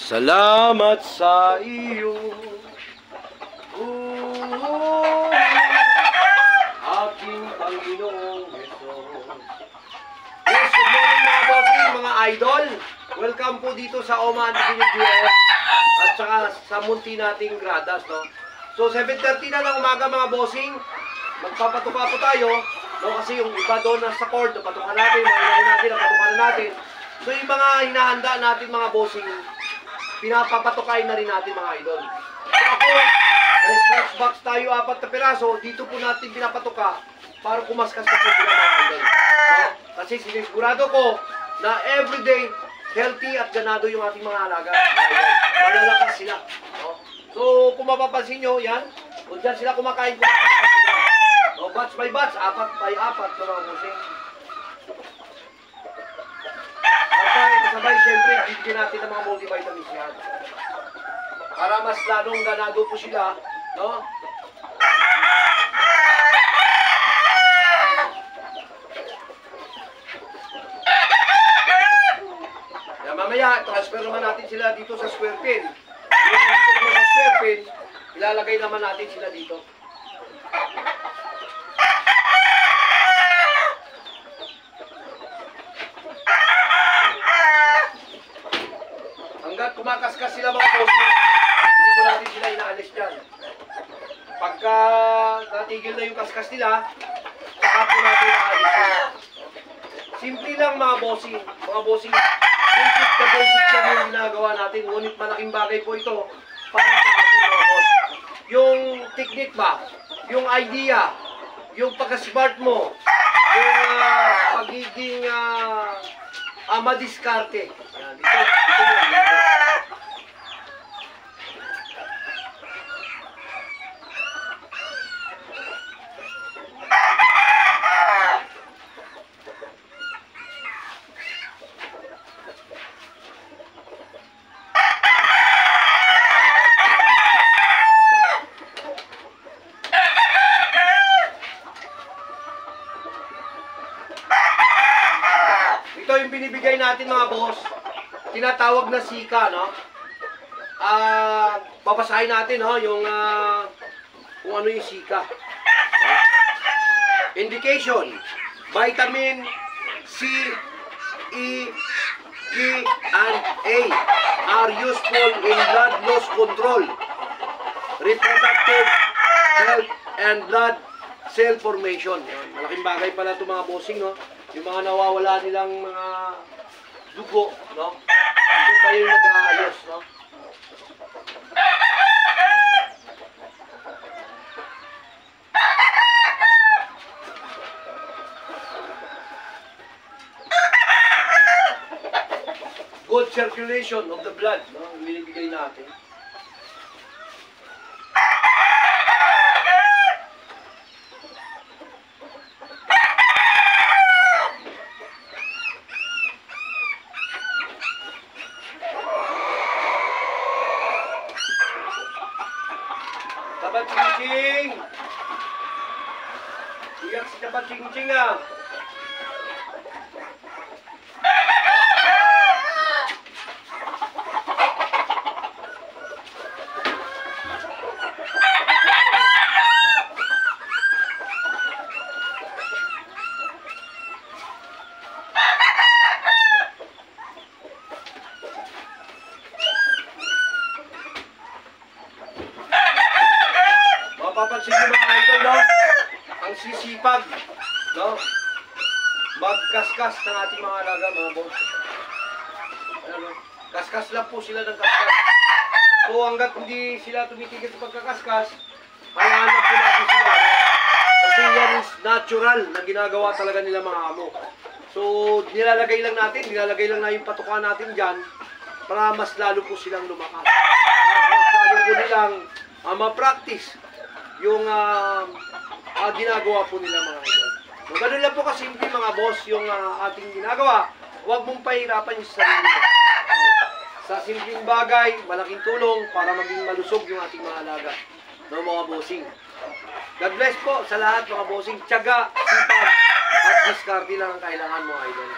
Salamat sa iyo, aking Panginoong Hesus. Yes, good morning mga bossing, mga idol. Welcome po dito sa Oma Antikinit at saka sa munti nating gradas, no? So 7:30 na ng umaga mga bossing, magpapatuka po tayo, no? Kasi yung iba doon sa court, napatukan natin, napatukan natin. So yung mga hinahanda natin mga bossing, pinapapatukay na rin natin mga idol. So ako, may scratch box tayo 4 na piraso, dito po natin pinapatuka para kumaskas na po sila mga idol. No? Kasi sinisigurado ko na everyday healthy at ganado yung ating mga alaga. Malalakas sila. No? So kung mapapansin nyo, yan, kung dyan sila kumakain, sila. No, batch by batch, 4 by 4 na mga bossing. Kasabay, siyempre, bibigyan natin ng mga multivitamins yan. Para mas lalong ganado po sila, no? Kaya mamaya, transfer naman natin sila dito sa square pin. Dito naman sa square pin, ilalagay naman natin sila dito. Hanggat kumakaskas sila mga bossing, hindi po natin sila inaalis dyan. Pagka natigil na yung kaskas nila, saka po natin inaalis sila. Simple lang mga bossing. Mga bossing, basic lang yung ginagawa natin. Ngunit malaking bagay po ito para sa ating mga boss. Yung technique ba, yung idea, yung pagka-smart mo, yung pagiging madiskarte. Yan, ito yun. Ito yung binibigay natin mga boss, tinatawag na sika, no? Babasahin natin, no? Yung kung ano yung sika. Indication: vitamin C, E, K, and A are useful in blood loss control, reproductive health, and blood cell formation. Malaking bagay pala ito mga bossing, no? Yung mga nawawala nilang mga dugo, no? Ito pa yung nag-aayos, no? Good circulation of the blood, no? Binibigay natin. Tabat Ching-Ching! Iyak si Tabat Ching-Ching, ah! Mapapansin nyo mga idol, no? Ang sisipag, no? Magkaskas ng ating mga alaga, mga boss. Ano? Kaskas lang po sila ng kaskas. So hanggat hindi sila tumitigil sa pagkakaskas, hayaan na po natin sila, no? Kasi yan is natural na ginagawa talaga nila mga amo. So nilalagay lang na yung patukan natin dyan para mas lalo po silang lumakas. Mas lalo po nilang ma-practice yung ginagawa po nila mga idol. So, ganun lang po kasimple mga boss yung ating ginagawa. Huwag mong pahirapan yung sarili mo. Sa simpleng bagay, malaking tulong para maging malusog yung ating mga alaga. No, mga bossing. God bless po sa lahat mga bossing. Tiyaga, sipag, at diskarte lang ang kailangan mga idol.